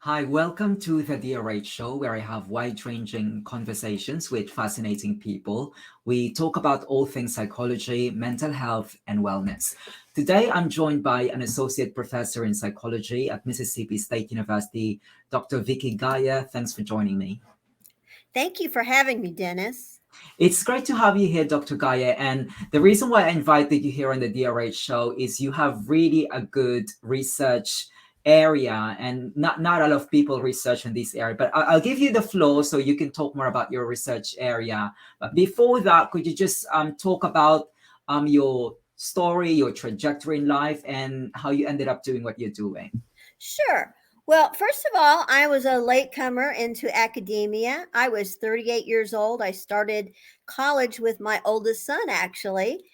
Hi, welcome to the DRH show where I have wide-ranging conversations with fascinating people. We talk about all things psychology, mental health, and wellness. Today, I'm joined by an associate professor in psychology at Mississippi State University, Dr. Vicki Gier. Thanks for joining me. Thank you for having me, Dennis. It's great to have you here, Dr. Gaia. And the reason why I invited you here on the DRH show is you have really a good research area, and not a lot of people research in this area. But I'll give you the floor so you can talk more about your research area. But before that, could you just talk about your story, your trajectory in life, and how you ended up doing what you're doing? Sure. Well, first of all, I was a latecomer into academia. I was 38 years old. I started college with my oldest son, actually.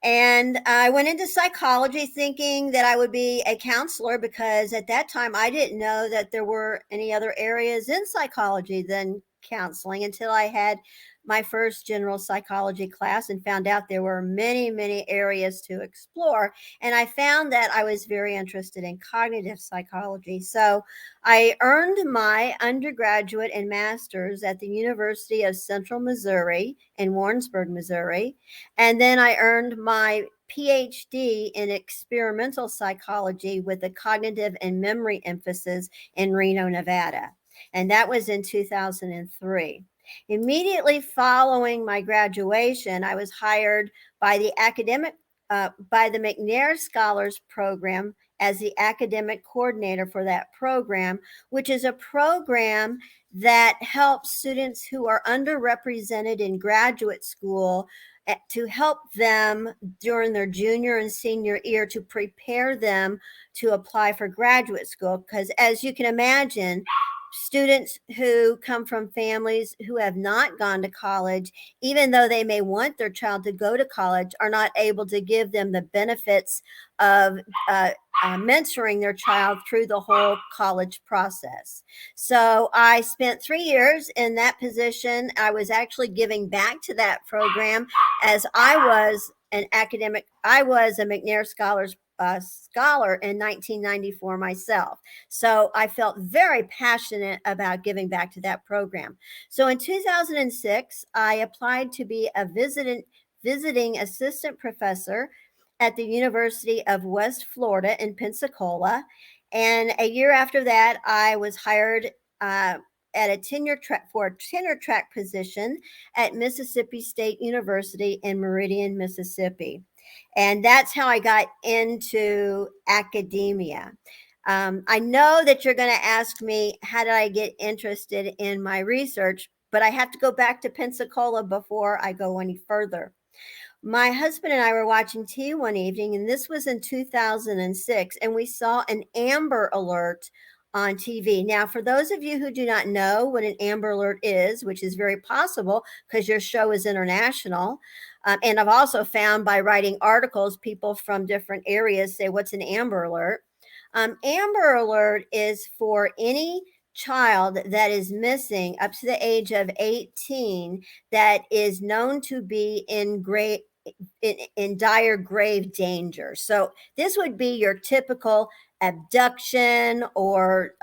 And I went into psychology thinking that I would be a counselor because at that time I didn't know that there were any other areas in psychology than counseling until I had my first general psychology class and found out there were many, many areas to explore. And I found that I was very interested in cognitive psychology. So I earned my undergraduate and master's at the University of Central Missouri in Warrensburg, Missouri. And then I earned my PhD in experimental psychology with a cognitive and memory emphasis in Reno, Nevada. And that was in 2003. Immediately following my graduation, I was hired by by the McNair Scholars Program as the academic coordinator for that program, which is a program that helps students who are underrepresented in graduate school to help them during their junior and senior year to prepare them to apply for graduate school. Because as you can imagine, students who come from families who have not gone to college, even though they may want their child to go to college, are not able to give them the benefits of mentoring their child through the whole college process. So I spent 3 years in that position. I was actually giving back to that program as I was a McNair scholar in 1994 myself. So I felt very passionate about giving back to that program. So in 2006, I applied to be a visiting assistant professor at the University of West Florida in Pensacola. And a year after that, I was hired at a tenure track position at Mississippi State University in Meridian, Mississippi. And that's how I got into academia. I know that you're going to ask me, how did I get interested in my research? But I have to go back to Pensacola before I go any further. My husband and I were watching TV one evening, and this was in 2006, and we saw an Amber Alert on TV. Now, for those of you who do not know what an Amber Alert is, which is very possible because your show is international, and I've also found by writing articles, people from different areas say, what's an Amber Alert? Amber Alert is for any child that is missing up to the age of 18 that is known to be in dire grave danger. So this would be your typical abduction or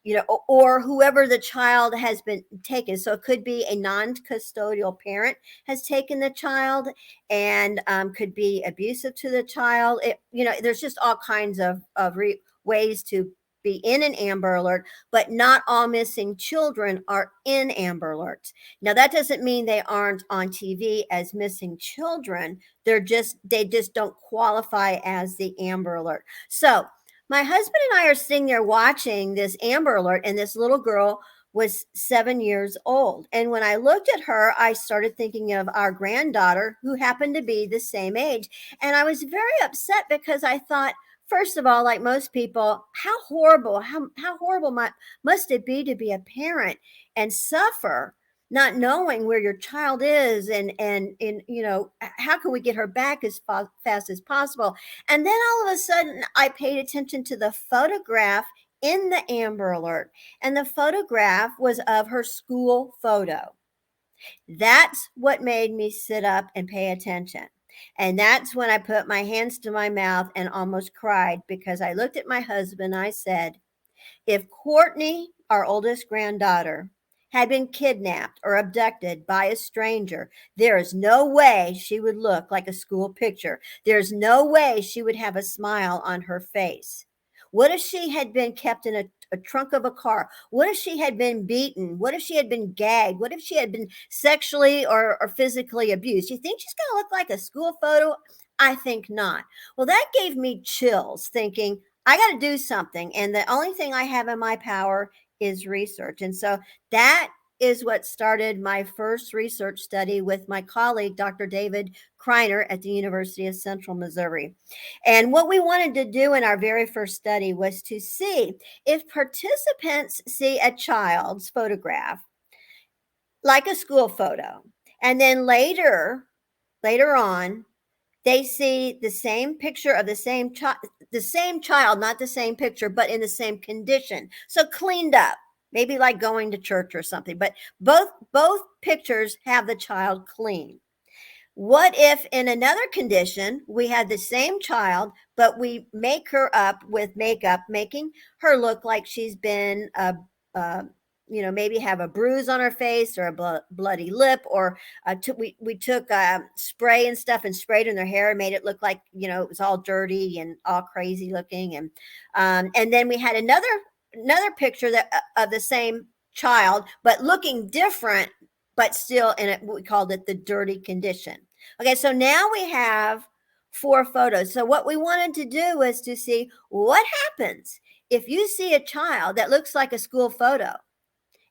whoever the child has been taken. So it could be a non-custodial parent has taken the child and could be abusive to the child. There's just all kinds of ways to be in an Amber Alert, but not all missing children are in Amber Alerts. Now that doesn't mean they aren't on TV as missing children. They just don't qualify as the Amber Alert. So my husband and I are sitting there watching this Amber Alert, and this little girl was 7 years old. And when I looked at her, I started thinking of our granddaughter, who happened to be the same age. And I was very upset because I thought, first of all, like most people, how horrible must it be to be a parent and suffer not knowing where your child is, and how can we get her back as fast as possible? And then all of a sudden I paid attention to the photograph in the Amber Alert, and the photograph was of her school photo. That's what made me sit up and pay attention. And that's when I put my hands to my mouth and almost cried, because I looked at my husband. I said, If Courtney, our oldest granddaughter, had been kidnapped or abducted by a stranger, there is no way she would look like a school picture. There's no way she would have a smile on her face. What if she had been kept in a trunk of a car? What if she had been beaten? What if she had been gagged? What if she had been sexually or physically abused? You think she's going to look like a school photo? I think not. Well, that gave me chills thinking, I got to do something. And the only thing I have in my power is research. And so that is what started my first research study with my colleague, Dr. David Kreiner at the University of Central Missouri. And what we wanted to do in our very first study was to see if participants see a child's photograph like a school photo, and then later on, they see the same picture of the same child, not the same picture, but in the same condition. So cleaned up, maybe like going to church or something, but both pictures have the child clean. What if in another condition we had the same child, but we make her up with makeup, making her look like she's been maybe have a bruise on her face or a bloody lip, or we took spray and stuff and sprayed in their hair and made it look like, it was all dirty and all crazy looking. And then we had another picture of the same child, but looking different, but still in it, we called it the dirty condition. Okay, so now we have 4 photos. So what we wanted to do was to see what happens if you see a child that looks like a school photo.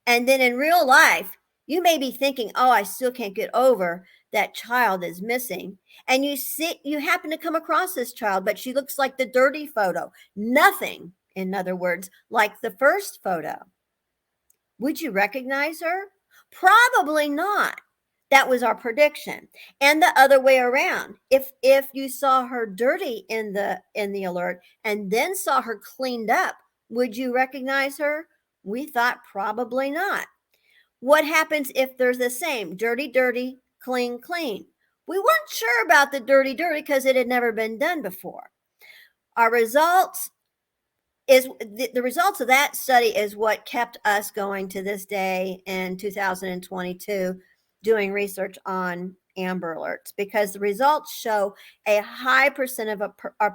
And then in real life, you may be thinking, oh, I still can't get over that child is missing. And you happen to come across this child, but she looks like the dirty photo. Nothing, in other words, like the first photo. Would you recognize her? Probably not. That was our prediction. And the other way around. If you saw her dirty in the alert and then saw her cleaned up, would you recognize her? We thought probably not. What happens if there's the same dirty, dirty, clean, clean? We weren't sure about the dirty, dirty because it had never been done before. Our results is the results of that study is what kept us going to this day in 2022 doing research on Amber Alerts, because the results show a high percent of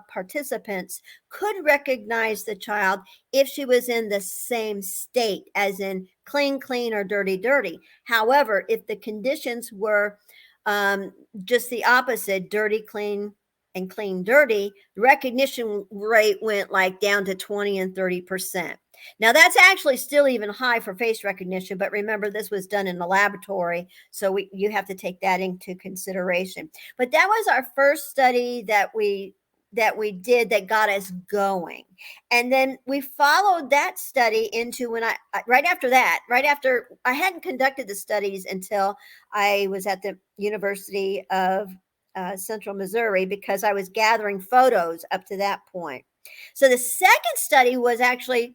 participants could recognize the child if she was in the same state, as in clean, clean, or dirty, dirty. However, if the conditions were just the opposite, dirty, clean, and clean, dirty, the recognition rate went like down to 20 and 30%. Now, that's actually still even high for face recognition, but remember, this was done in the laboratory, so you have to take that into consideration. But that was our first study that we did that got us going. And then we followed that study into right after I hadn't conducted the studies until I was at the University of Central Missouri, because I was gathering photos up to that point. So the second study was actually,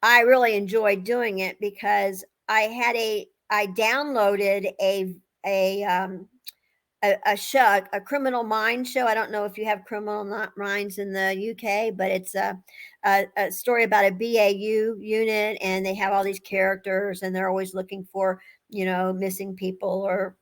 I really enjoyed doing it because I downloaded a show, a Criminal Minds show. I don't know if you have Criminal Minds in the UK, but it's a story about a BAU unit, and they have all these characters, and they're always looking for, missing people or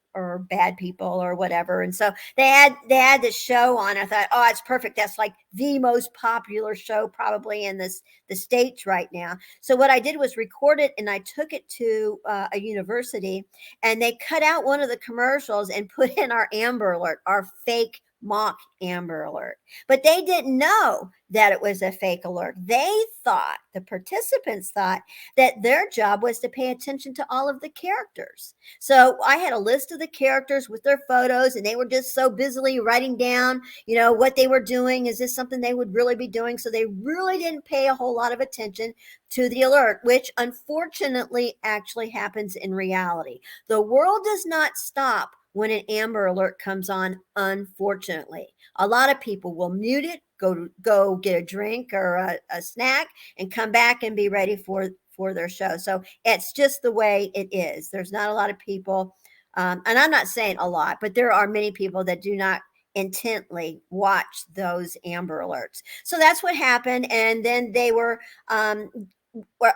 bad people or whatever. And so they had this show on. I thought, oh, it's perfect. That's like the most popular show probably in the States right now. So what I did was record it, and I took it to a university, and they cut out one of the commercials and put in our Amber Alert, our fake mock Amber Alert. But they didn't know that it was a fake alert. The participants thought that their job was to pay attention to all of the characters. So I had a list of the characters with their photos, and they were just so busily writing down, what they were doing. Is this something they would really be doing? So they really didn't pay a whole lot of attention to the alert, which unfortunately actually happens in reality. The world does not stop when an Amber Alert comes on, unfortunately. A lot of people will mute it, go get a drink or a snack, and come back and be ready for their show. So it's just the way it is. There's not a lot of people, and I'm not saying a lot, but there are many people that do not intently watch those Amber Alerts. So that's what happened. And then they were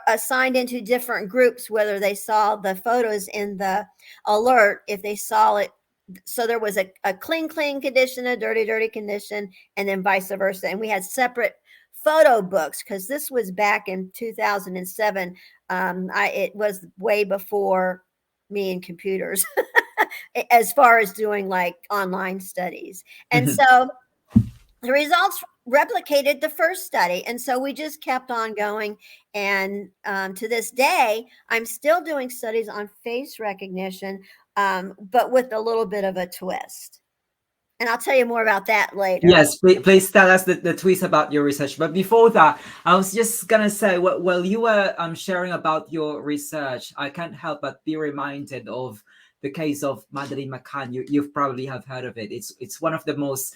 assigned into different groups, whether they saw the photos in the alert, if they saw it. So there was a clean condition, a dirty condition, and then vice versa. And we had separate photo books because this was back in 2007. It was way before me and computers as far as doing like online studies. And so the results replicated the first study. And so we just kept on going. And to this day, I'm still doing studies on face recognition, but with a little bit of a twist. And I'll tell you more about that later. Yes, please tell us the twist about your research. But before that, I was just gonna say, while you were sharing about your research, I can't help but be reminded of the case of Madeleine McCann. You've probably have heard of it. It's one of the most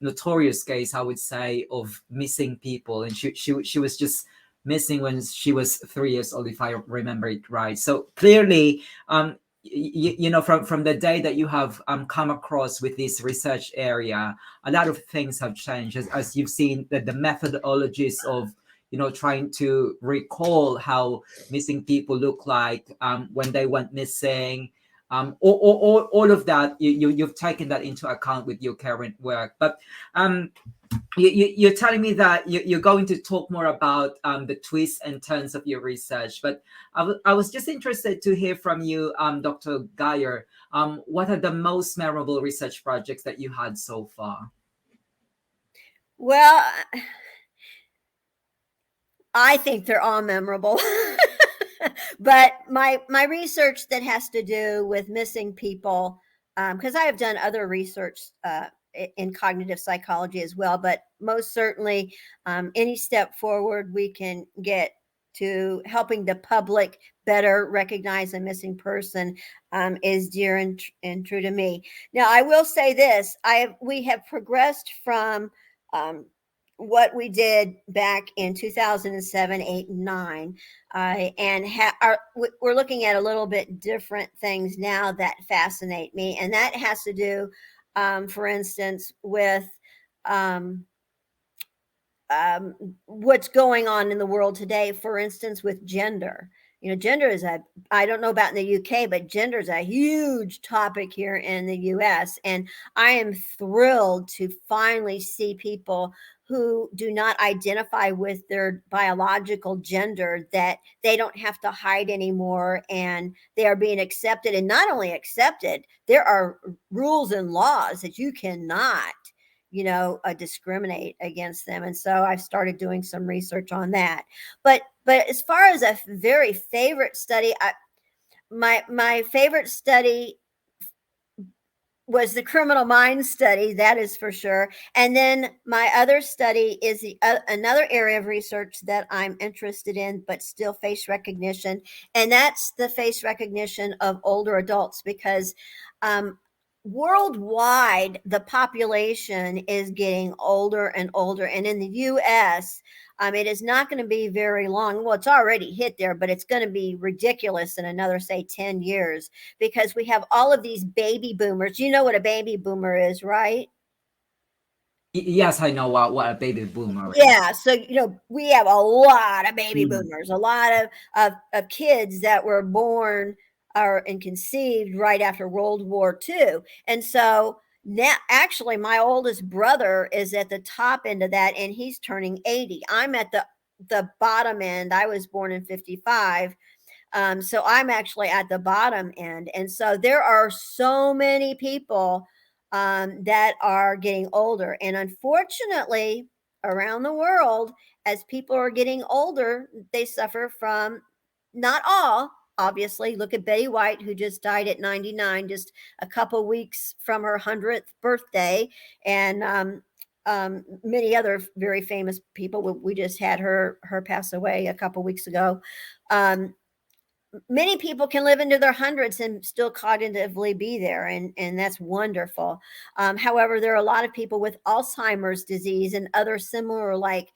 notorious case, I would say, of missing people, and she was just missing when she was 3 years old, if I remember it right. So clearly, you know, from the day that you have come across with this research area, a lot of things have changed, as you've seen that the methodologies of, you know, trying to recall how missing people look like when they went missing, all of that, you've taken that into account with your current work. But you're telling me that you're going to talk more about the twists and turns of your research, but I was just interested to hear from you, Dr. Gier. What are the most memorable research projects that you had so far? Well, I think they're all memorable. But my research that has to do with missing people, because I have done other research in cognitive psychology as well, but most certainly any step forward we can get to helping the public better recognize a missing person is dear and true to me. Now, I will say this: we have progressed from what we did back in 2007, 8, and 9, and we're looking at a little bit different things now that fascinate me, and that has to do, for instance, with what's going on in the world today, for instance, with gender. You know, gender is I don't know about in the UK, but gender is a huge topic here in the US. And I am thrilled to finally see people who do not identify with their biological gender, that they don't have to hide anymore, and they are being accepted. And not only accepted, there are rules and laws that you cannot, you know, discriminate against them. And so I've started doing some research on that. But as far as a very favorite study, my favorite study was the criminal minds study, that is for sure. And then my other study is another area of research that I'm interested in, but still face recognition. And that's the face recognition of older adults, because worldwide, the population is getting older and older. And in the US, it is not going to be very long. Well, it's already hit there, but it's going to be ridiculous in another, say, 10 years, because we have all of these baby boomers. You know what a baby boomer is, right? Yes, I know what a baby boomer is. Yeah. So, you know, we have a lot of baby boomers, a lot of kids that were born and conceived right after World War II. And so now, actually, my oldest brother is at the top end of that, and he's turning 80. I'm at the bottom end. I was born in 55. So I'm actually at the bottom end. And so there are so many people that are getting older. And unfortunately, around the world, as people are getting older, they suffer from, not all, obviously. Look at Betty White, who just died at 99, just a couple weeks from her 100th birthday. And many other very famous people. We just had her pass away a couple weeks ago. Many people can live into their hundreds and still cognitively be there, and that's wonderful. However, there are a lot of people with Alzheimer's disease and other similar, like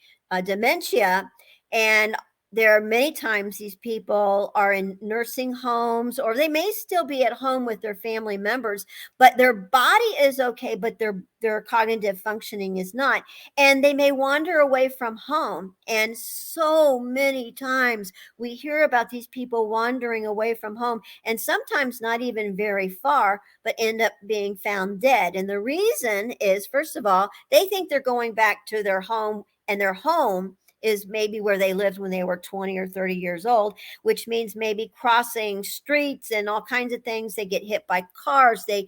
dementia, and there are many times these people are in nursing homes, or they may still be at home with their family members, but their body is okay, but their cognitive functioning is not. And they may wander away from home. And so many times we hear about these people wandering away from home, and sometimes not even very far, but end up being found dead. And the reason is, first of all, they think they're going back to their home, and their home is maybe where they lived when they were 20 or 30 years old, which means maybe crossing streets and all kinds of things. They get hit by cars. They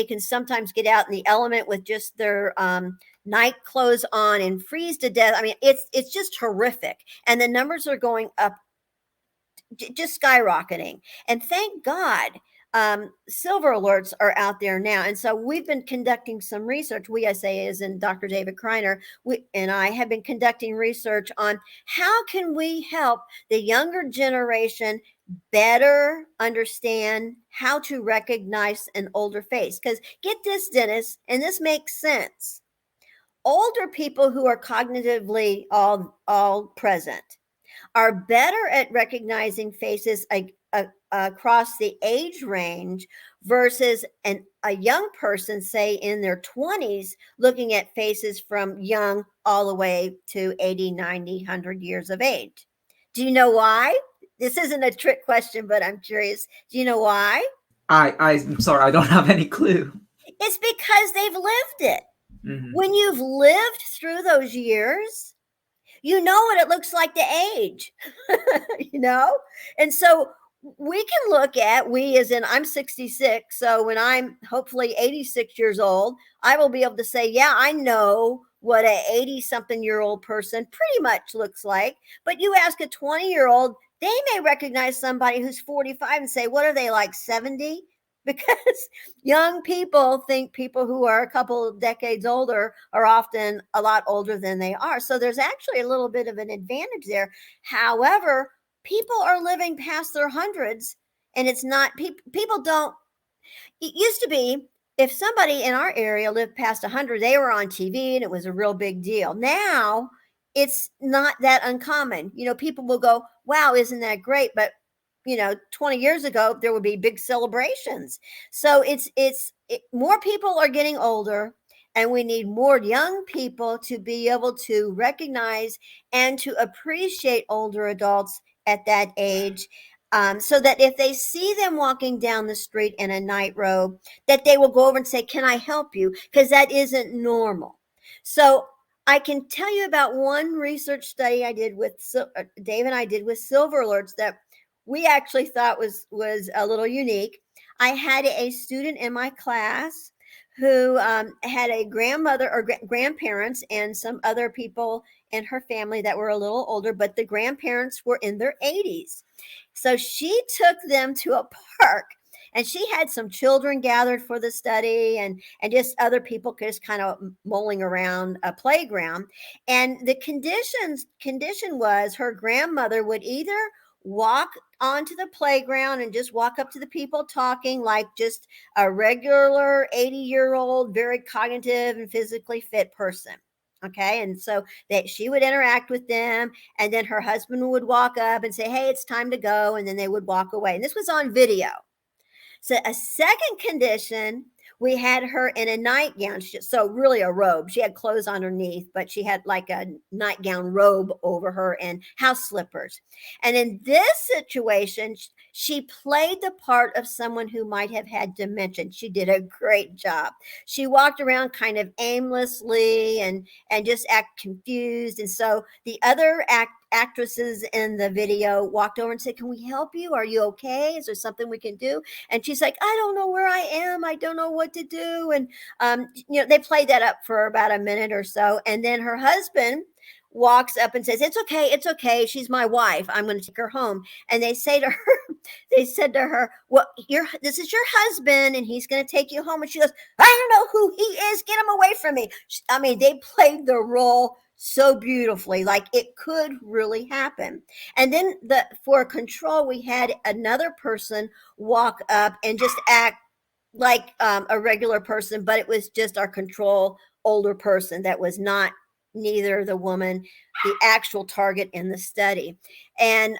can sometimes get out in the element with just their night clothes on and freeze to death. I mean, it's just horrific. And the numbers are going up, just skyrocketing. And thank God, silver alerts are out there now. And so we've been conducting some research. We, I say, is in Dr. David Kreiner, and I have been conducting research on how can we help the younger generation better understand how to recognize an older face. Because get this, Dennis, and this makes sense. Older people who are cognitively all present are better at recognizing faces across the age range versus a young person, say in their 20s, looking at faces from young all the way to 80, 90, 100 years of age. Do you know why? This isn't a trick question, but I'm curious. Do you know why? I'm sorry, I don't have any clue. It's because they've lived it. Mm-hmm. When you've lived through those years, you know what it looks like to age, And so we can look at, I'm 66. So when I'm hopefully 86 years old, I will be able to say, yeah, I know what a 80-something-year-old person pretty much looks like. But you ask a 20-year-old, they may recognize somebody who's 45 and say, what are they, like 70? Because young people think people who are a couple of decades older are often a lot older than they are. So there's actually a little bit of an advantage there. However, people are living past their hundreds, and it's not, people don't, it used to be, if somebody in our area lived past 100, they were on TV and it was a real big deal. Now it's not that uncommon. People will go, wow, isn't that great? But 20 years ago, there would be big celebrations. So more people are getting older, and we need more young people to be able to recognize and to appreciate older adults at that age. So that if they see them walking down the street in a night robe, that they will go over and say, can I help you? Because that isn't normal. So I can tell you about one research study I did with Dave and I did with silver alerts that we actually thought was a little unique. I had a student in my class who had a grandmother or grandparents and some other people in her family that were a little older, but the grandparents were in their 80s. So she took them to a park, and she had some children gathered for the study, and just other people just kind of mulling around a playground. And the condition was her grandmother would either walk onto the playground and just walk up to the people talking like just a regular 80-year-old, very cognitive and physically fit person. Okay. And so that she would interact with them, and then her husband would walk up and say, hey, it's time to go. And then they would walk away. And this was on video. So a second condition, we had her in a nightgown. So really a robe. She had clothes underneath, but she had like a nightgown robe over her and house slippers. And in this situation, she played the part of someone who might have had dementia. She did a great job. She walked around kind of aimlessly and just act confused. And so the other actresses in the video walked over and said, can we help you? Are you okay? Is there something we can do? And she's like, I don't know where I am. I don't know what to do. And, they played that up for about a minute or so. And then her husband walks up and says, it's okay. It's okay. She's my wife. I'm going to take her home. And they said to her, well, this is your husband and he's going to take you home. And she goes, I don't know who he is. Get him away from me. I mean, they played the role so beautifully, like it could really happen. And then for control, we had another person walk up and just act like a regular person, but it was just our control older person that was not neither the woman, the actual target in the study. And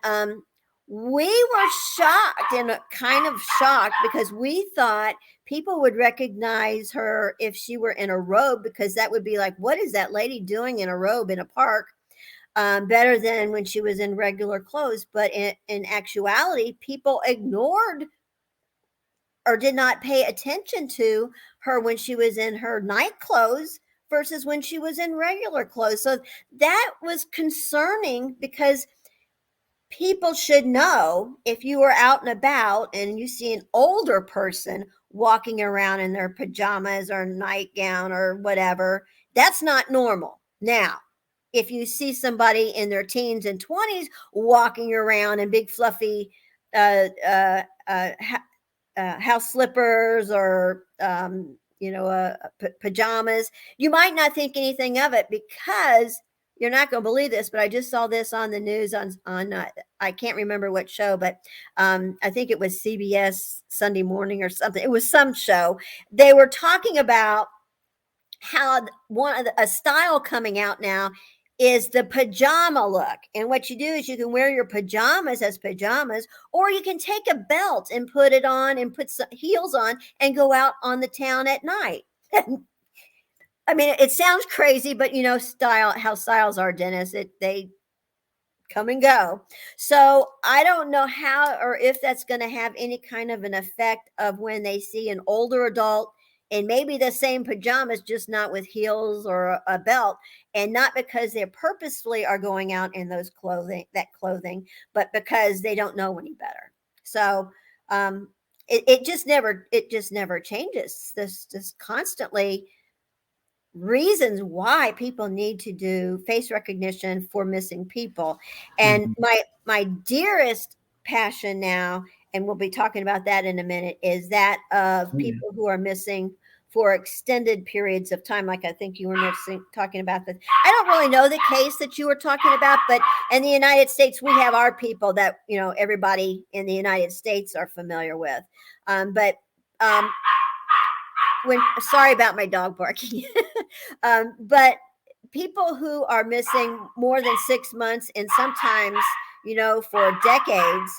we were shocked and kind of shocked because we thought people would recognize her if she were in a robe, because that would be like, what is that lady doing in a robe in a park? Better than when she was in regular clothes. But in actuality, people ignored or did not pay attention to her when she was in her night clothes versus when she was in regular clothes. So that was concerning, because people should know, if you are out and about and you see an older person walking around in their pajamas or nightgown or whatever, that's not normal. Now, if you see somebody in their teens and 20s walking around in big fluffy house slippers or pajamas, you might not think anything of it, because you're not going to believe this, but I just saw this on the news on I can't remember what show, but I think it was CBS Sunday Morning or something. It was some show. They were talking about how a style coming out now is the pajama look. And what you do is you can wear your pajamas as pajamas, or you can take a belt and put it on and put some heels on and go out on the town at night. I mean, it sounds crazy, but how styles are, Dennis. They come and go. So I don't know how or if that's going to have any kind of an effect of when they see an older adult in maybe the same pajamas, just not with heels or a belt, and not because they purposefully are going out in that clothing, but because they don't know any better. So it just never changes. This constantly reasons why people need to do face recognition for missing people. And my dearest passion now, and we'll be talking about that in a minute, is that of people who are missing for extended periods of time. Like I think you were talking about that. I don't really know the case that you were talking about, but in the United States, we have our people that, everybody in the United States are familiar with. Sorry about my dog barking. But people who are missing more than 6 months, and sometimes, for decades,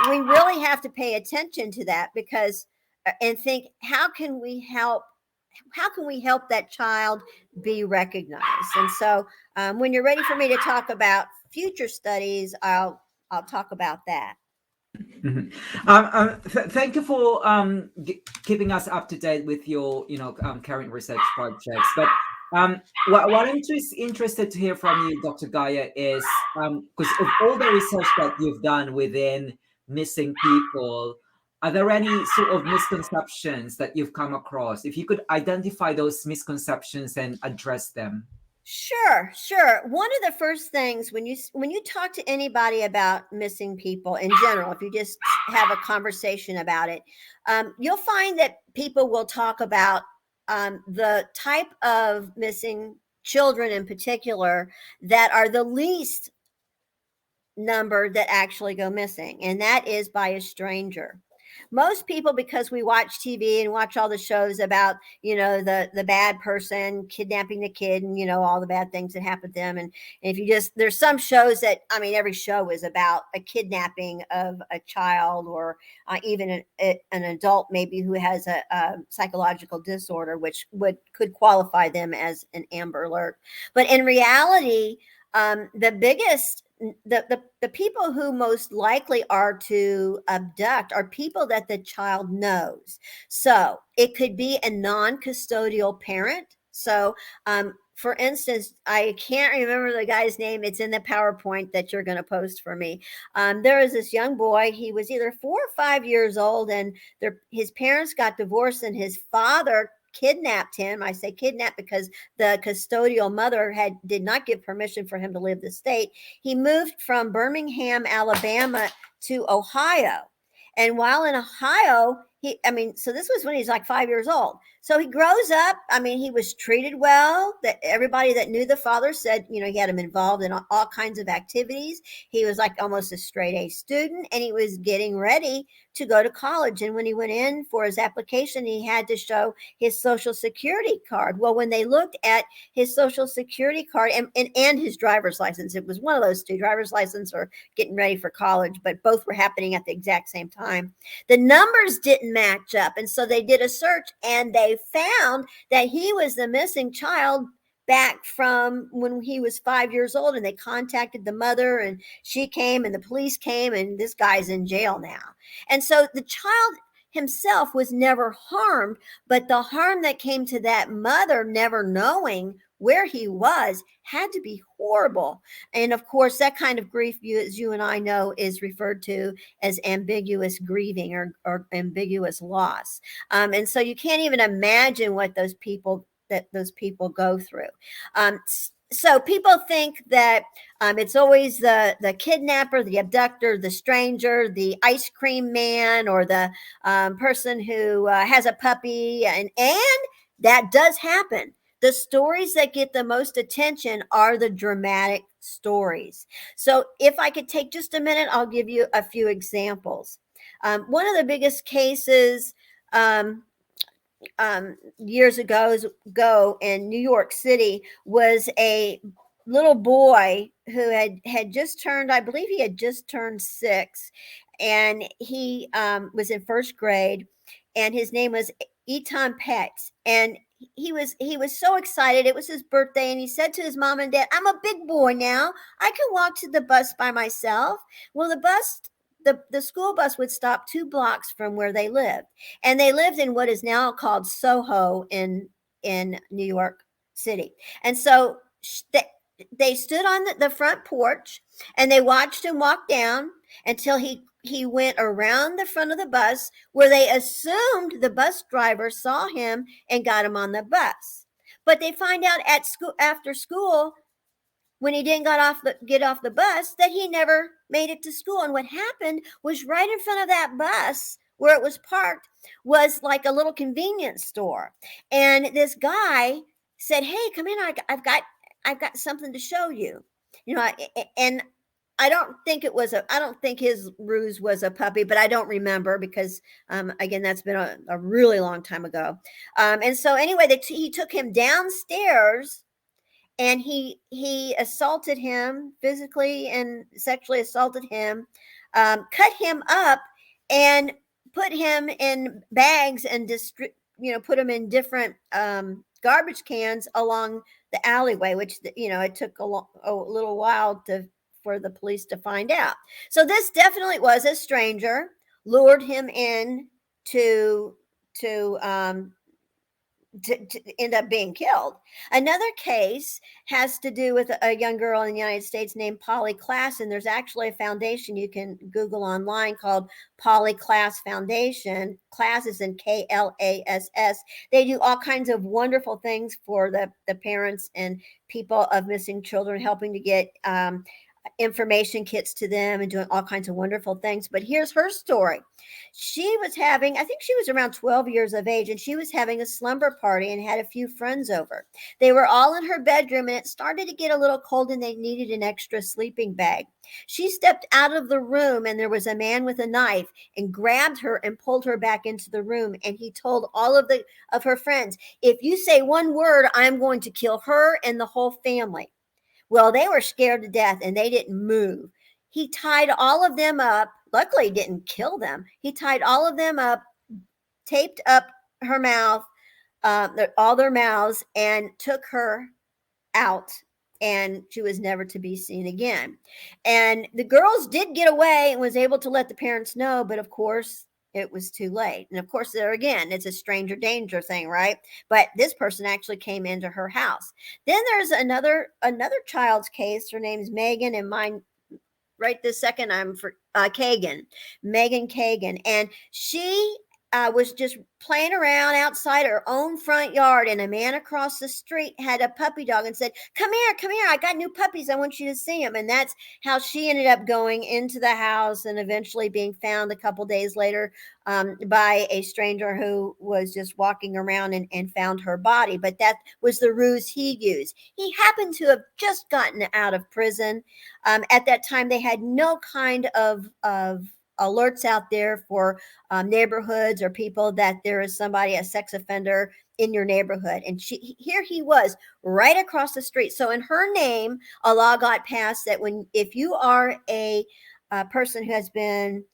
we really have to pay attention to that, because and think, how can we help that child be recognized? And so when you're ready for me to talk about future studies, I'll talk about that. Thank you for keeping us up to date with your current research projects. But what I'm just interested to hear from you, Dr. Gier, is because of all the research that you've done within missing people, are there any sort of misconceptions that you've come across? If you could identify those misconceptions and address them. Sure. One of the first things when you talk to anybody about missing people in general, if you just have a conversation about it, you'll find that people will talk about the type of missing children in particular that are the least number that actually go missing, and that is by a stranger. Most people, because we watch TV and watch all the shows about, the bad person kidnapping the kid and, all the bad things that happen to them. And if there's some shows that, every show is about a kidnapping of a child, or even an adult maybe who has a psychological disorder, which could qualify them as an Amber Alert. But in reality, the people who most likely are to abduct are people that the child knows. So it could be a non-custodial parent. So, for instance, I can't remember the guy's name. It's in the PowerPoint that you're going to post for me. There was this young boy. He was either 4 or 5 years old, and his parents got divorced, and his father kidnapped him. I say kidnapped because the custodial mother did not give permission for him to leave the state. He moved from Birmingham, Alabama to Ohio. And while in Ohio, So this was when he's like 5 years old. So he grows up. I mean, he was treated well. That everybody that knew the father said, he had him involved in all kinds of activities. He was like almost a straight A student, and he was getting ready to go to college. And when he went in for his application, he had to show his social security card. Well, when they looked at his social security card and his driver's license, it was one of those two, driver's license or getting ready for college, but both were happening at the exact same time. The numbers didn't match up. And so they did a search, and they found that he was the missing child back from when he was 5 years old. And they contacted the mother, and she came, and the police came, and this guy's in jail now. And so the child himself was never harmed, but the harm that came to that mother never knowing where he was had to be horrible. And of course, that kind of grief, as you and I know, is referred to as ambiguous grieving or ambiguous loss. And so you can't even imagine what those people go through. So people think that it's always the kidnapper, the abductor, the stranger, the ice cream man, or the person who has a puppy, and that does happen. The stories that get the most attention are the dramatic stories. So if I could take just a minute, I'll give you a few examples. One of the biggest cases years ago in New York City was a little boy who had just turned, I believe he had just turned 6, and he was in first grade, and his name was Eton Petz, and he was so excited. It was his birthday, and he said to his mom and dad, "I'm a big boy now. I can walk to the bus by myself." Well, the school bus would stop 2 blocks from where they lived, and they lived in what is now called Soho in New York City. And so they stood on the front porch, and they watched him walk down until he went around the front of the bus, where they assumed the bus driver saw him and got him on the bus. But they find out at school, after school, when he didn't get off the bus, that he never made it to school. And what happened was, right in front of that bus where it was parked was like a little convenience store. And this guy said, "Hey, come in. I've got something to show you." And I don't think his ruse was a puppy, but I don't remember because, again, that's been a really long time ago. And so anyway, he took him downstairs, and he assaulted him, physically and sexually assaulted him, cut him up, and put him in bags and put him in different garbage cans along the alleyway, which it took a little while for the police to find out. So this definitely was a stranger, lured him in to end up being killed. Another case has to do with a young girl in the United States named Polly Klaas, and there's actually a foundation you can Google online called Polly Klaas Foundation. Klaas is in Klass. They do all kinds of wonderful things for the parents and people of missing children, helping to get information kits to them and doing all kinds of wonderful things. But here's her story. I think she was around 12 years of age, and she was having a slumber party and had a few friends over. They were all in her bedroom, and it started to get a little cold, and they needed an extra sleeping bag. She stepped out of the room, and there was a man with a knife and grabbed her and pulled her back into the room. And he told all of her friends, "If you say one word, I'm going to kill her and the whole family." Well, they were scared to death, and they didn't move. He tied all of them up. Luckily, he didn't kill them. He tied all of them up, taped up her mouth, all their mouths, and took her out. And she was never to be seen again. And the girls did get away and was able to let the parents know, but of course, it was too late. And of course, there again, it's a stranger danger thing, right? But this person actually came into her house. Then there's another child's case. Her name's Megan, and mine right this second I'm for Kagan, Megan Kagan. And she was just playing around outside her own front yard, and a man across the street had a puppy dog and said, come here, I got new puppies, I want you to see them. And that's how she ended up going into the house and eventually being found a couple days later by a stranger who was just walking around and found her body. But that was the ruse he used. He happened to have just gotten out of prison. At that time, they had no kind of alerts out there for neighborhoods or people that there is somebody, a sex offender in your neighborhood. And here he was right across the street. So in her name, a law got passed that if you are a person who has been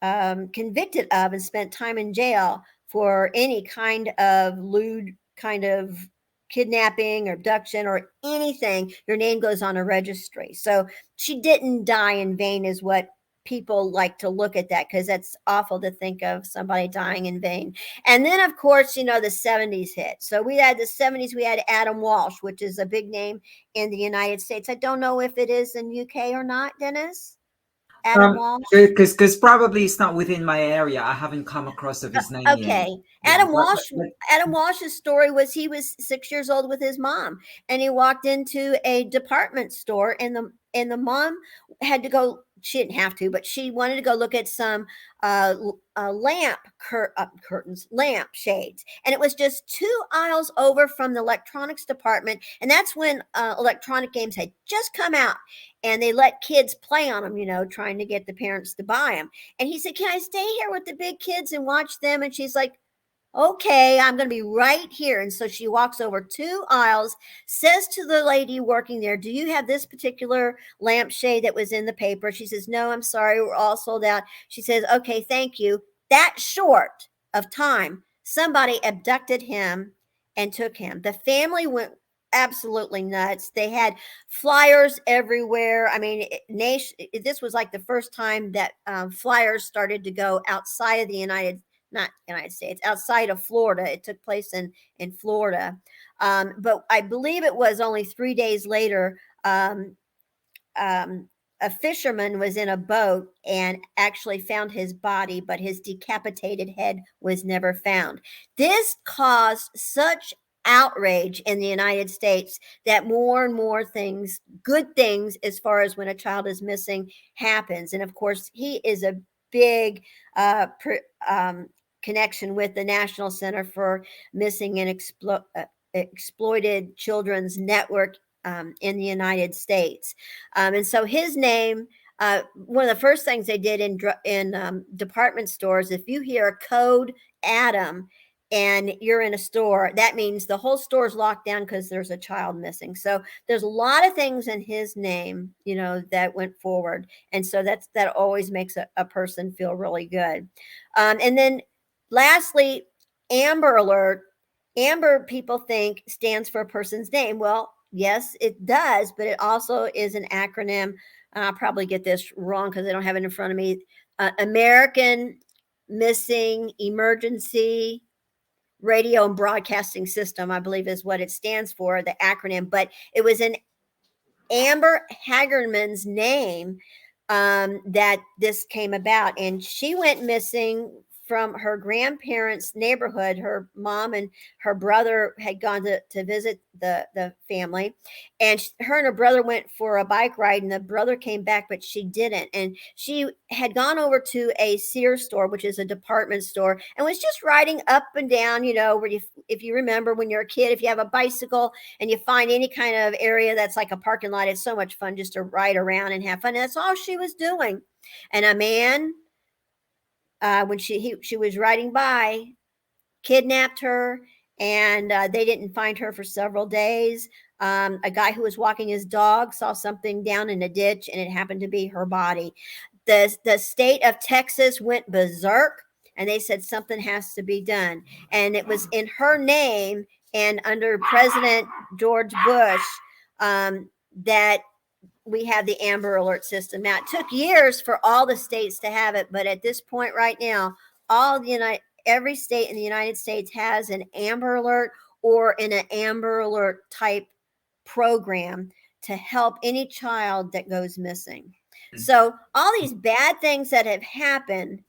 convicted of and spent time in jail for any kind of lewd kind of kidnapping or abduction or anything, your name goes on a registry. So she didn't die in vain, is what people like to look at that, because that's awful to think of somebody dying in vain. And then, of course, the 70s hit. So we had the 70s, we had Adam Walsh, which is a big name in the United States. I don't know if it is in UK or not, Dennis. Adam Walsh. Because probably it's not within my area. I haven't come across of his name yet. Okay. Yeah, Adam Walsh's story was he was 6 years old with his mom, and he walked into a department store, and the mom had to go. She didn't have to, but she wanted to go look at some curtains, lamp shades, and it was just 2 aisles over from the electronics department, and that's when electronic games had just come out, and they let kids play on them, trying to get the parents to buy them. And he said, "Can I stay here with the big kids and watch them?" And she's like, "Okay, I'm going to be right here." And so she walks over 2 aisles, says to the lady working there, "Do you have this particular lampshade that was in the paper?" She says, "No, I'm sorry, we're all sold out." She says, "Okay, thank you." That short of time, somebody abducted him and took him. The family went absolutely nuts. They had flyers everywhere. I mean, this was like the first time that flyers started to go outside of the not United States, outside of Florida. It took place in Florida. But I believe it was only 3 days later, a fisherman was in a boat and actually found his body, but his decapitated head was never found. This caused such outrage in the United States that more and more things, good things, as far as when a child is missing, happens. And of course, he is a big connection with the National Center for Missing and Exploited Children's Network in the United States. And so his name, one of the first things they did in department stores, if you hear a code Adam and you're in a store, that means the whole store is locked down because there's a child missing. So there's a lot of things in his name, that went forward. And so that always makes a person feel really good. And then lastly, Amber Alert. Amber, people think, stands for a person's name. Well, yes, it does, but it also is an acronym. I'll probably get this wrong because I don't have it in front of me. American Missing Emergency Radio and Broadcasting System, I believe, is what it stands for, the acronym. But it was in Amber Hagerman's name that this came about, and she went missing from her grandparents' neighborhood. Her mom and her brother had gone to visit the family, and her and her brother went for a bike ride, and the brother came back, but she didn't. And she had gone over to a Sears store, which is a department store, and was just riding up and down, where if you remember when you're a kid, if you have a bicycle and you find any kind of area that's like a parking lot, it's so much fun just to ride around and have fun. And that's all she was doing. And a man, when she was riding by, kidnapped her, and they didn't find her for several days. A guy who was walking his dog saw something down in a ditch, and it happened to be her body. The state of Texas went berserk, and they said something has to be done. And it was in her name, and under President George Bush, that we have the Amber Alert system. Now, it took years for all the states to have it, but at this point right now, every state in the United States has an Amber Alert or an Amber Alert type program to help any child that goes missing. So all these bad things that have happened,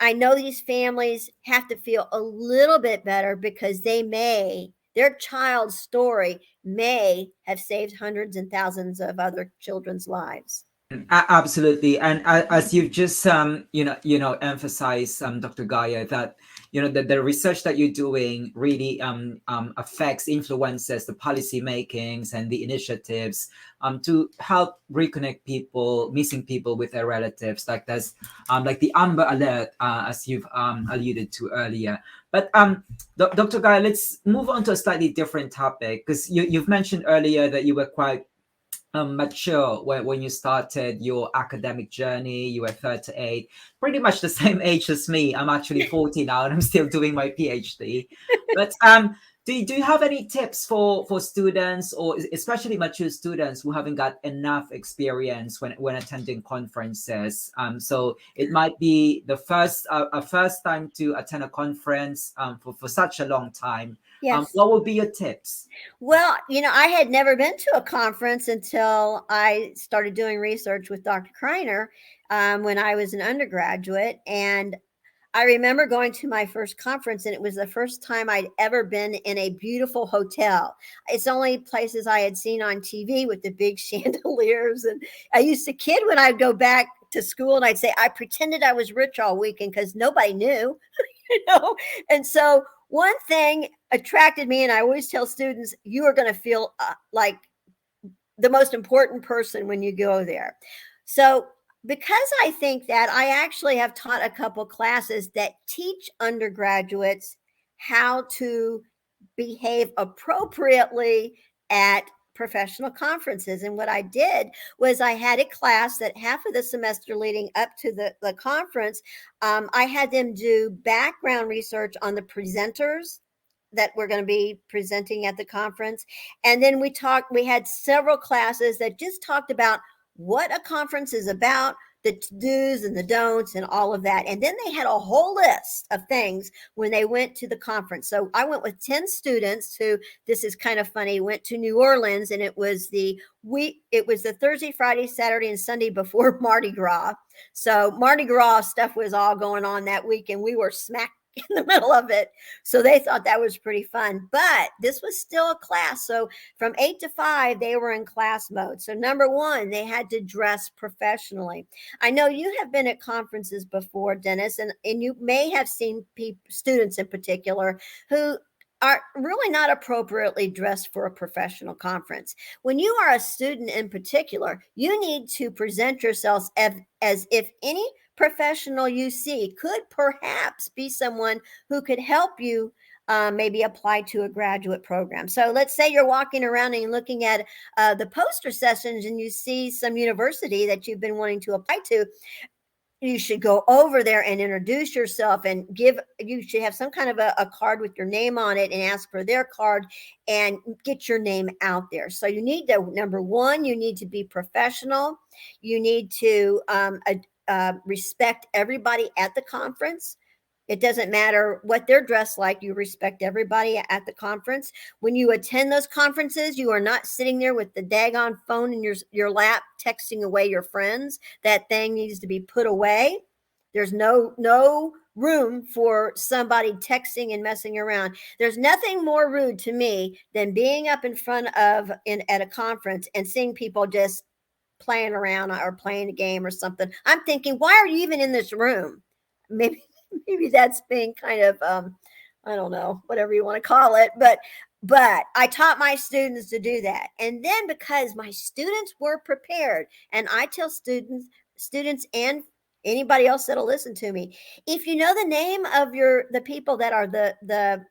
I know these families have to feel a little bit better because their child's story may have saved hundreds and thousands of other children's lives. Absolutely, and as you've just emphasized, Dr. Gaia, that the research that you're doing really affects, influences the policy makings and the initiatives to help reconnect people, missing people, with their relatives. Like there's like the Amber Alert, as you've alluded to earlier. But Dr. Gaia, let's move on to a slightly different topic, because you've mentioned earlier that you were quite mature when you started your academic journey. You were 38, pretty much the same age as me. I'm actually 40 now, and I'm still doing my PhD. But do you have any tips for students, or especially mature students who haven't got enough experience when attending conferences? So it might be the first time to attend a conference for such a long time. Yes. What would be your tips? Well, I had never been to a conference until I started doing research with Dr. Kreiner when I was an undergraduate. And I remember going to my first conference, and it was the first time I'd ever been in a beautiful hotel. It's only places I had seen on TV with the big chandeliers. And I used to kid when I'd go back to school and I'd say, I pretended I was rich all weekend because nobody knew, And so one thing attracted me, and I always tell students, you are going to feel like the most important person when you go there. So because I think that, I actually have taught a couple classes that teach undergraduates how to behave appropriately at professional conferences. And what I did was I had a class that half of the semester leading up to the conference, I had them do background research on the presenters that we're going to be presenting at the conference. And then we had several classes that just talked about what a conference is about, the to-dos and the don'ts and all of that. And then they had a whole list of things when they went to the conference. So I went with 10 students who, this is kind of funny, went to New Orleans, and it was the Thursday, Friday, Saturday, and Sunday before Mardi Gras. So Mardi Gras stuff was all going on that week, and we were smack in the middle of it. So they thought that was pretty fun, but this was still a class. So from 8 to 5, they were in class mode. So number one, they had to dress professionally. I know you have been at conferences before, Dennis, and you may have seen students in particular who are really not appropriately dressed for a professional conference. When you are a student in particular, you need to present yourselves as if any professional you see could perhaps be someone who could help you maybe apply to a graduate program. So let's say you're walking around and looking at the poster sessions, and you see some university that you've been wanting to apply to. You should go over there and introduce yourself, and you should have some kind of a card with your name on it, and ask for their card and get your name out there. So you need to, number one, you need to be professional. You need to respect everybody at the conference. It doesn't matter what they're dressed like. You respect everybody at the conference. When you attend those conferences, you are not sitting there with the daggone phone in your lap texting away your friends. That thing needs to be put away. There's no room for somebody texting and messing around. There's nothing more rude to me than being up in front of at a conference and seeing people just playing around or playing a game or something. I'm thinking, why are you even in this room? Maybe that's being kind of I don't know, whatever you want to call it, but I taught my students to do that. And then because my students were prepared, and I tell students and anybody else that'll listen to me, if you know the name of the people that are the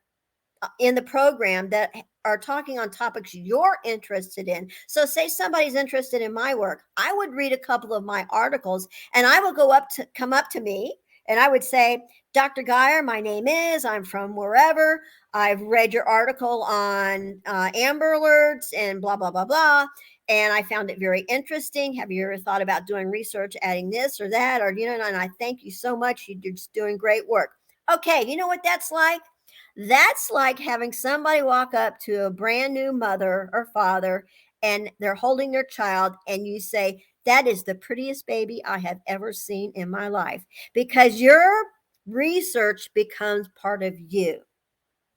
in the program that are talking on topics you're interested in. So say somebody's interested in my work, I would read a couple of my articles, and I will come up to me, and I would say, Dr. Gier, my name is, I'm from wherever. I've read your article on Amber Alerts and blah, blah, blah, blah. And I found it very interesting. Have you ever thought about doing research, adding this or that? Or, and I thank you so much. You're just doing great work. Okay, you know what that's like? That's like having somebody walk up to a brand new mother or father, and they're holding their child, and you say, that is the prettiest baby I have ever seen in my life, because you're research becomes part of you.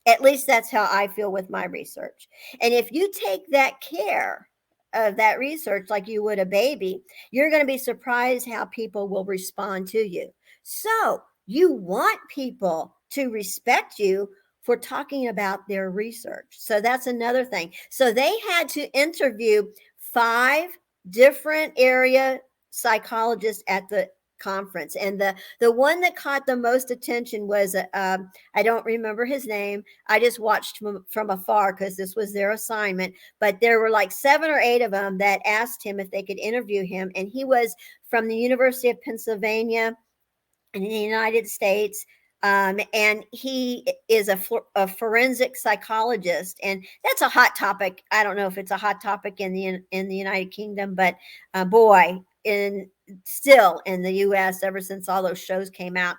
At least that's how I feel with my research. And if you take that care of that research like you would a baby, you're going to be surprised how people will respond to you. So you want people to respect you for talking about their research. So that's another thing. So they had to interview 5 different area psychologists at the conference, and the one that caught the most attention was I don't remember his name. I just watched from afar because this was their assignment. But there were like 7 or 8 of them that asked him if they could interview him, and he was from the University of Pennsylvania in the United States. And he is a forensic psychologist, and that's a hot topic. I don't know if it's a hot topic in the United Kingdom, but boy, in still in the U.S. ever since all those shows came out,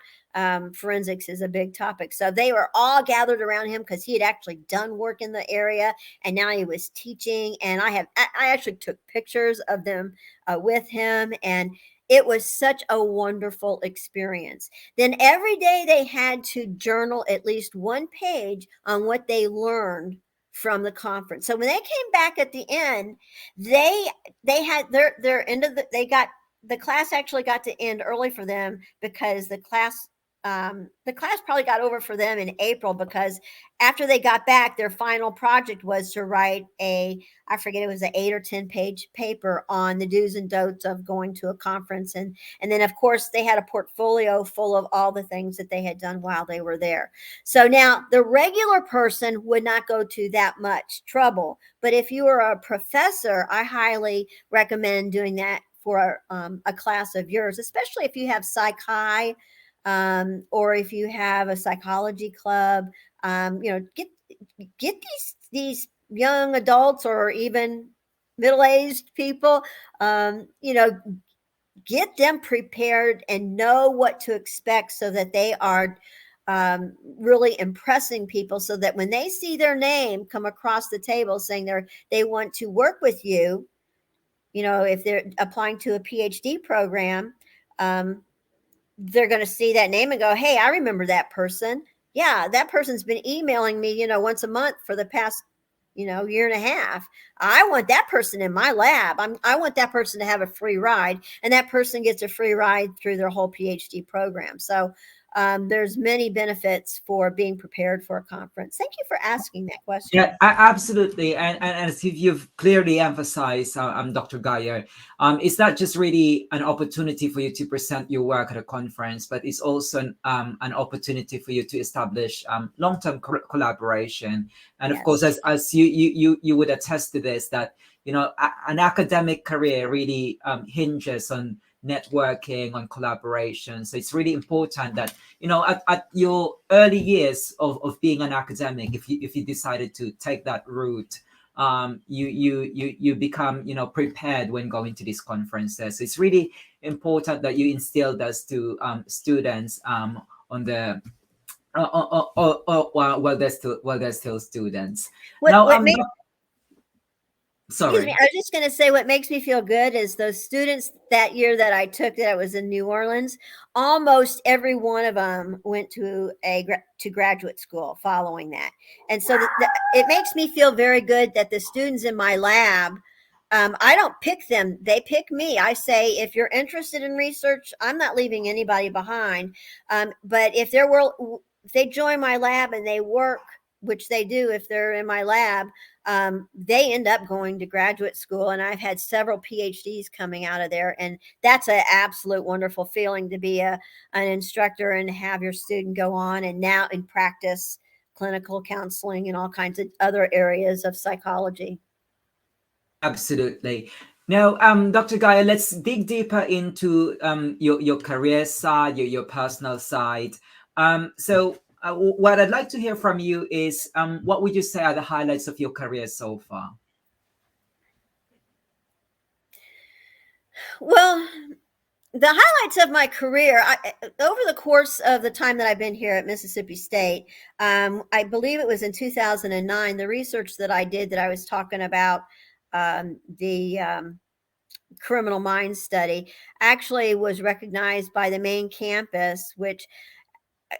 forensics is a big topic. So they were all gathered around him because he had actually done work in the area, and now he was teaching. And I actually took pictures of them with him, and it was such a wonderful experience. Then every day they had to journal at least 1 page on what they learned from the conference. So when they came back at the end, they had their end of the class actually got to end early for them because the class probably got over for them in April, because after they got back, their final project was to write I forget, it was an 8 or 10 page paper on the do's and don'ts of going to a conference. And then of course they had a portfolio full of all the things that they had done while they were there. So now the regular person would not go to that much trouble. But if you are a professor, I highly recommend doing that for a class of yours, especially if you have psych or if you have a psychology club. Get these young adults or even middle-aged people, get them prepared and know what to expect, so that they are really impressing people, so that when they see their name come across the table saying they want to work with you, if they're applying to a PhD program, they're going to see that name and go, hey, I remember that person. Yeah, that person's been emailing me, once a month for the past, year and a half. I want that person in my lab. I want that person to have a free ride, and that person gets a free ride through their whole PhD program. So there's many benefits for being prepared for a conference. Thank you for asking that question. Yeah, absolutely. And as you've clearly emphasized, Dr. Gier, it's not just really an opportunity for you to present your work at a conference, but it's also an opportunity for you to establish long-term collaboration. And of Yes. course, as you would attest to this, that an academic career really hinges on networking, on collaboration. So it's really important that at your early years of being an academic, if you decided to take that route, you become prepared when going to these conferences. So it's really important that you instill this to students on the while they're still students. Now, Excuse sorry. me. I was just going to say, what makes me feel good is those students that year that I took, that I was in New Orleans, almost every one of them went to graduate school following that. And so it makes me feel very good that the students in my lab, I don't pick them. They pick me. I say, if you're interested in research, I'm not leaving anybody behind. But if they join my lab and they work, which they do if they're in my lab, they end up going to graduate school. And I've had several PhDs coming out of there. And that's an absolute wonderful feeling to be an instructor and have your student go on and now in practice clinical counseling and all kinds of other areas of psychology. Absolutely. Now, Dr. Gier, let's dig deeper into your career side, your personal side. So what I'd like to hear from you is what would you say are the highlights of your career so far? Well, the highlights of my career, over the course of the time that I've been here at Mississippi State, I believe it was in 2009, the research that I did that I was talking about, the criminal mind study, actually was recognized by the main campus, which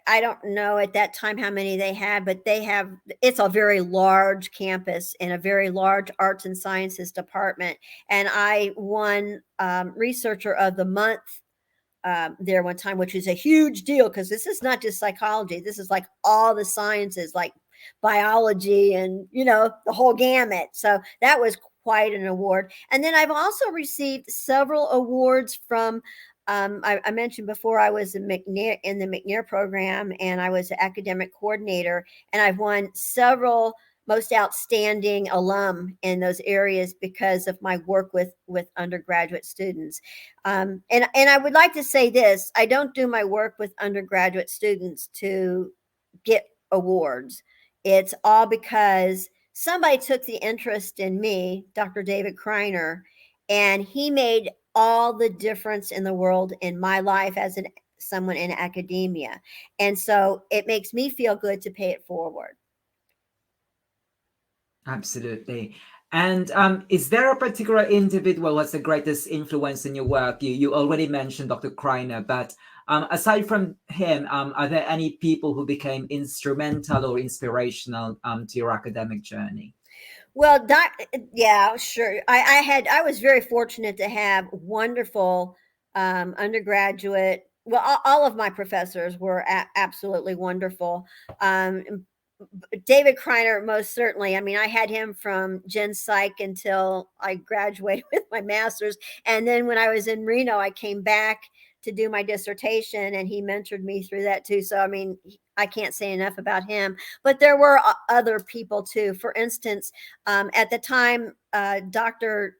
I don't know at that time how many they had, but it's a very large campus and a very large arts and sciences department. And I won Researcher of the Month there one time, which is a huge deal because this is not just psychology. This is like all the sciences, like biology and, the whole gamut. So that was quite an award. And then I've also received several awards from I mentioned before I was in the McNair program, and I was an academic coordinator, and I've won several most outstanding alum in those areas because of my work with undergraduate students. And I would like to say this: I don't do my work with undergraduate students to get awards. It's all because somebody took the interest in me, Dr. David Kreiner, and he made all the difference in the world in my life as someone in academia. And so it makes me feel good to pay it forward. Absolutely. And is there a particular individual who has the greatest influence in your work? You already mentioned Dr. Kreiner, but aside from him, are there any people who became instrumental or inspirational to your academic journey? Well, yeah, sure. I was very fortunate to have wonderful undergraduate. Well, all of my professors were absolutely wonderful. David Kreiner, most certainly. I mean, I had him from Gen Psych until I graduated with my master's. And then when I was in Reno, I came back to do my dissertation, and he mentored me through that too. So, I mean, I can't say enough about him. But there were other people too. For instance, at the time, Dr.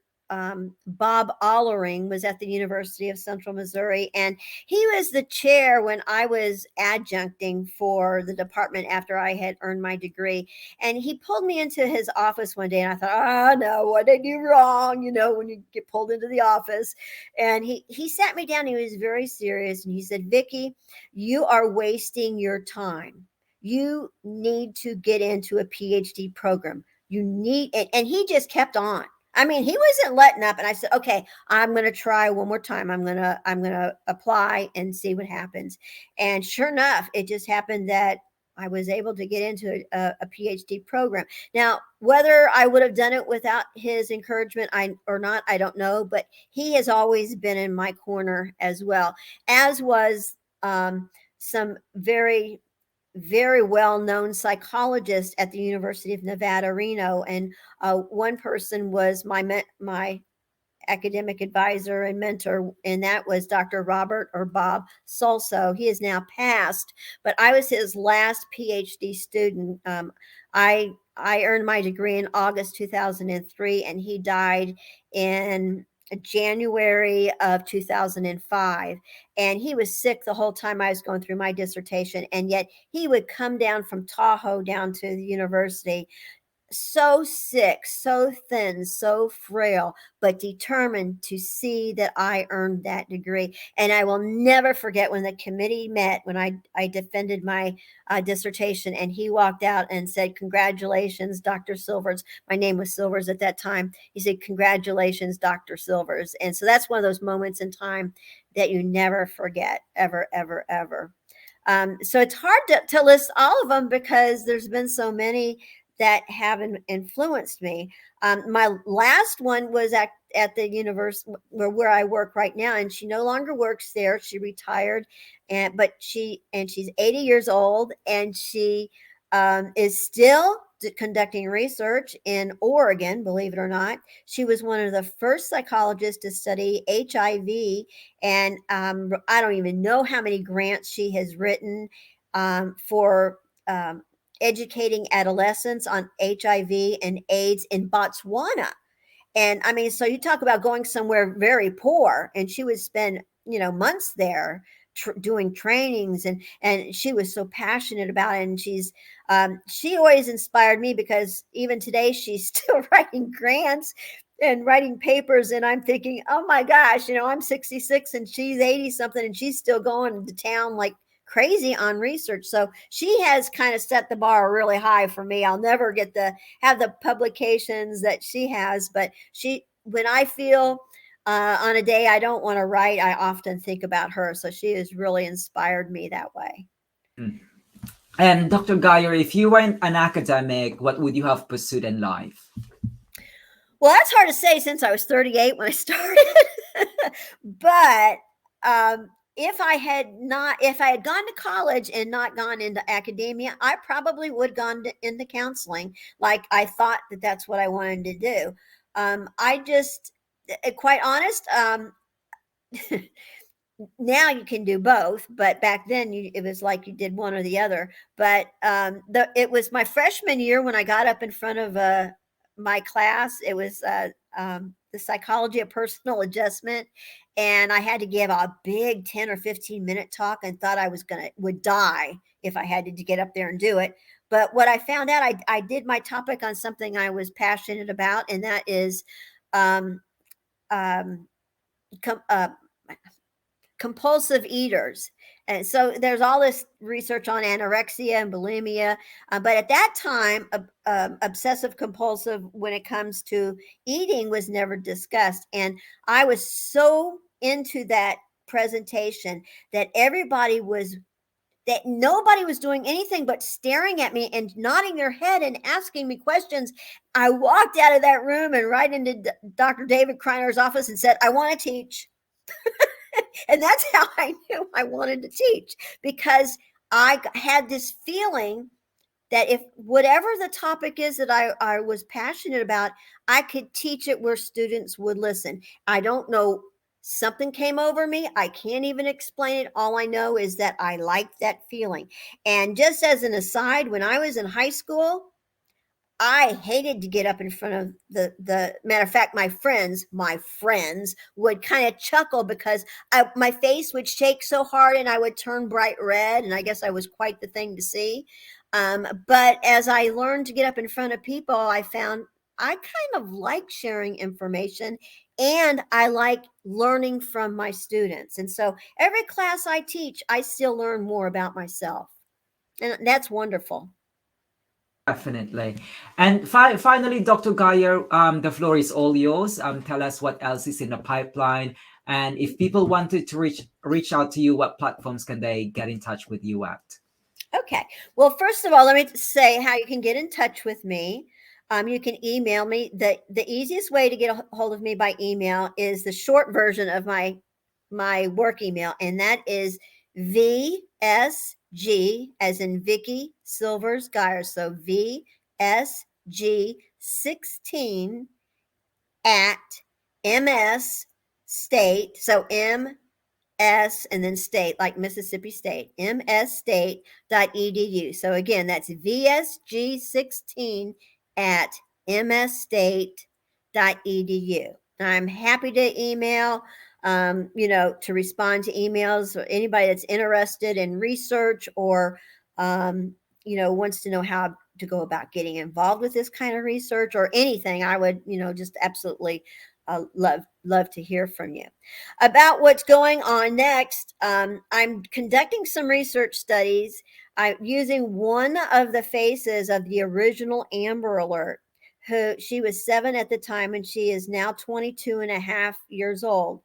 Bob Allering was at the University of Central Missouri, and he was the chair when I was adjuncting for the department after I had earned my degree. And he pulled me into his office one day, and I thought, oh no, what did I do wrong? When you get pulled into the office. And he sat me down. He was very serious, and he said, Vicki, you are wasting your time. You need to get into a PhD program. You need, and he just kept on. I mean, he wasn't letting up. And I said, okay, I'm going to try one more time. I'm going to apply and see what happens. And sure enough, it just happened that I was able to get into a PhD program. Now, whether I would have done it without his encouragement or not, I don't know. But he has always been in my corner as well, as was some very well-known psychologist at the University of Nevada, Reno. And one person was my academic advisor and mentor, and that was Dr. Robert or Bob Solso. He is now passed, but I was his last PhD student. I earned my degree in August 2003, and he died in January of 2005. And he was sick the whole time I was going through my dissertation. And yet he would come down from Tahoe down to the university, so sick, so thin, so frail, but determined to see that I earned that degree. And I will never forget when the committee met, when I defended my dissertation, and he walked out and said, congratulations, Dr. Silvers. My name was Silvers at that time. He said, congratulations, Dr. Silvers. And so that's one of those moments in time that you never forget, ever, ever, ever. So it's hard to list all of them because there's been so many that have influenced me. My last one was at the university where I work right now, and she no longer works there. She retired, but she's 80 years old, and she is still conducting research in Oregon, believe it or not. She was one of the first psychologists to study HIV, and I don't even know how many grants she has written for educating adolescents on HIV and AIDS in Botswana. And I mean, so you talk about going somewhere very poor, and she would spend, months there doing trainings, and she was so passionate about it. And she always inspired me because even today she's still writing grants and writing papers. And I'm thinking, oh my gosh, I'm 66 and she's 80 something, and she's still going to town like crazy on research. So she has kind of set the bar really high for me. I'll never have the publications that she has, but when I feel on a day I don't want to write, I often think about her. So she has really inspired me that way. Mm. And Dr. Gier, if you weren't an academic, what would you have pursued in life? Well, that's hard to say since I was 38 when I started. But if I had gone to college and not gone into academia, I probably would have gone into counseling. Like I thought that that's what I wanted to do. I just, quite honest, now you can do both, but back then it was like you did one or the other. But it was my freshman year when I got up in front of my class. It was the psychology of personal adjustment, and I had to give a big 10 or 15 minute talk, and thought I would die if I had to get up there and do it. But what I found out, I did my topic on something I was passionate about, and that is um, um, com- uh, compulsive eaters. And so there's all this research on anorexia and bulimia. But at that time, obsessive compulsive, when it comes to eating, was never discussed. And I was so into that presentation that nobody was doing anything but staring at me and nodding their head and asking me questions. I walked out of that room and right into Dr. David Kreiner's office and said, I want to teach. And that's how I knew I wanted to teach, because I had this feeling that if whatever the topic is that I was passionate about, I could teach it where students would listen. I don't know. Something came over me. I can't even explain it. All I know is that I liked that feeling. And just as an aside, when I was in high school, I hated to get up in front of the matter of fact, my friends would kind of chuckle because my face would shake so hard and I would turn bright red. And I guess I was quite the thing to see. But as I learned to get up in front of people, I found I kind of like sharing information, and I like learning from my students. And so every class I teach, I still learn more about myself. And that's wonderful. Definitely. And finally, Dr. Gier, the floor is all yours. Tell us what else is in the pipeline. And if people wanted to reach out to you, what platforms can they get in touch with you at? Okay. Well, first of all, let me say how you can get in touch with me. You can email me. The easiest way to get a hold of me by email is the short version of my work email, and that is VSG, as in Vicki Silvers Giers. So VSG16 at MS State. So MS and then state, like Mississippi State, msstate.edu. So again, that's VSG16 at msstate.edu. I'm happy to email, to respond to emails, or anybody that's interested in research, or, wants to know how to go about getting involved with this kind of research or anything. I would, just absolutely love to hear from you about what's going on next. I'm conducting some research studies. I'm using one of the faces of the original Amber Alert, who she was 7 at the time, and she is now 22 and a half years old.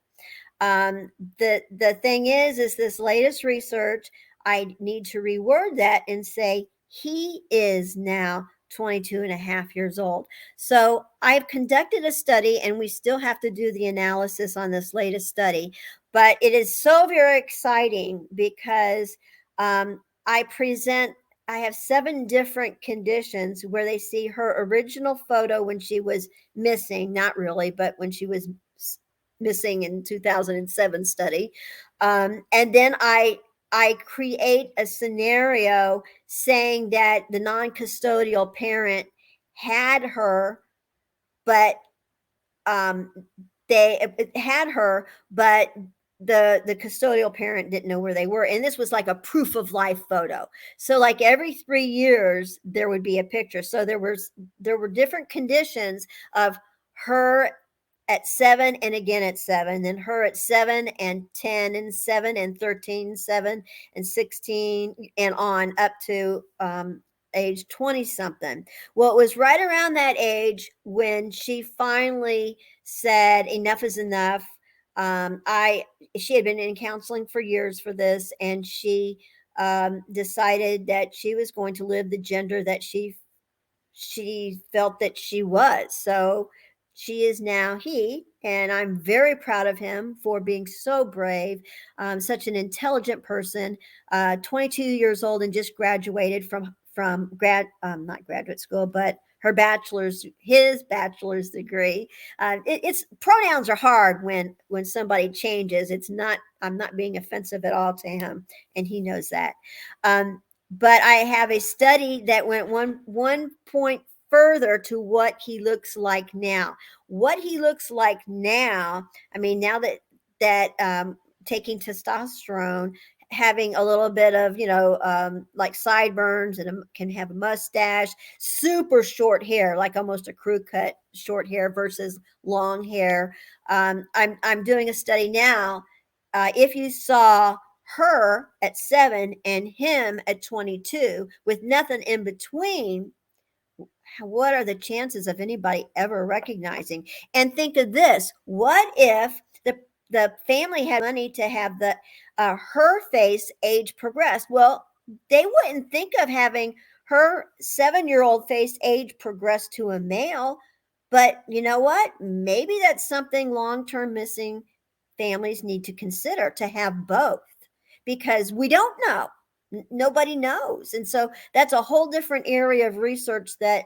Um, the thing is this latest research, I need to reword that and say he is now 22 and a half years old. So I've conducted a study, and we still have to do the analysis on this latest study. But it is so very exciting because um, I present, I have 7 different conditions where they see her original photo when she was missing, not really, but when she was missing in 2007 study. And then I create a scenario saying that the non-custodial parent had her, but um, they had her, but the custodial parent didn't know where they were. And this was like a proof of life photo. So like every 3 years there would be a picture. So there were different conditions of her at 7 and again at 7, then her at 7 and 10 and 7 and 13, 7 and 16, and on up to age 20 something. Well, it was right around that age when she finally said enough is enough. I She had been in counseling for years for this, and she decided that she was going to live the gender that she felt that she was. So she is now he, and I'm very proud of him for being so brave, such an intelligent person. 22 years old and just graduated from not graduate school, but his bachelor's degree. It's pronouns are hard when somebody changes. It's not. I'm not being offensive at all to him, and he knows that. But I have a study that went one point further to what he looks like now. What he looks like now, I mean, now that taking testosterone, having a little bit of like sideburns, and can have a mustache, super short hair, like almost a crew cut short hair versus long hair. I'm doing a study now. If you saw her at 7 and him at 22 with nothing in between, what are the chances of anybody ever recognizing? And think of this: what if the family had money to have the her face age progress? Well, they wouldn't think of having her 7-year-old face age progress to a male. But you know what? Maybe that's something long-term missing families need to consider, to have both, because we don't know. Nobody knows. And so that's a whole different area of research that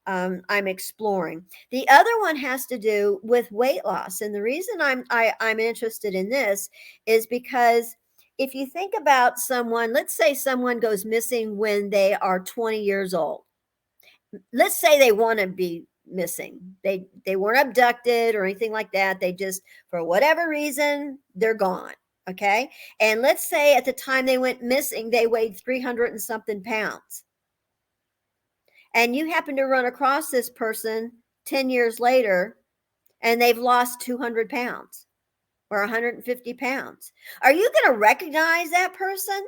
I'm exploring. The other one has to do with weight loss. And the reason I'm interested in this is because if you think about someone, let's say someone goes missing when they are 20 years old. Let's say they want to be missing. They weren't abducted or anything like that. They just, for whatever reason, they're gone. Okay. And let's say at the time they went missing, they weighed 300 and something pounds. And you happen to run across this person 10 years later, and they've lost 200 pounds or 150 pounds. Are you going to recognize that person?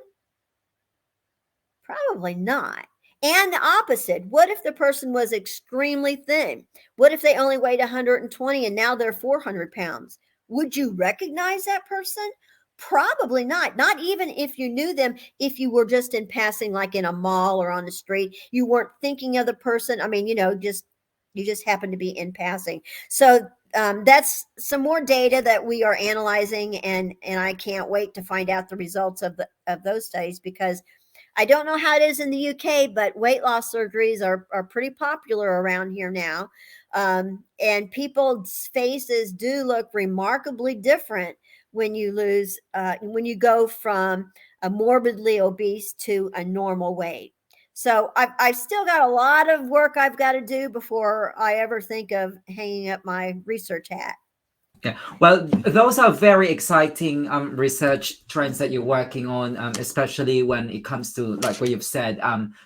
Probably not. And the opposite. What if the person was extremely thin? What if they only weighed 120 and now they're 400 pounds? Would you recognize that person? Probably not. Not even if you knew them, if you were just in passing, like in a mall or on the street. You weren't thinking of the person. I mean, you just happened to be in passing. So that's some more data that we are analyzing, and I can't wait to find out the results of those studies, because I don't know how it is in the UK, but weight loss surgeries are pretty popular around here now. And people's faces do look remarkably different when you go from a morbidly obese to a normal weight. So I've still got a lot of work I've got to do before I ever think of hanging up my research hat. Yeah, well, those are very exciting research trends that you're working on, especially when it comes to, like what you've said,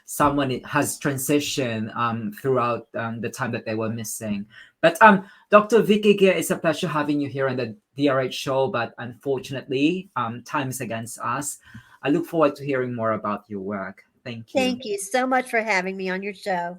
someone has transitioned throughout the time that they were missing. But Dr. Vicki Gier, it's a pleasure having you here on the DRH show, but unfortunately, time is against us. I look forward to hearing more about your work. Thank you. Thank you so much for having me on your show.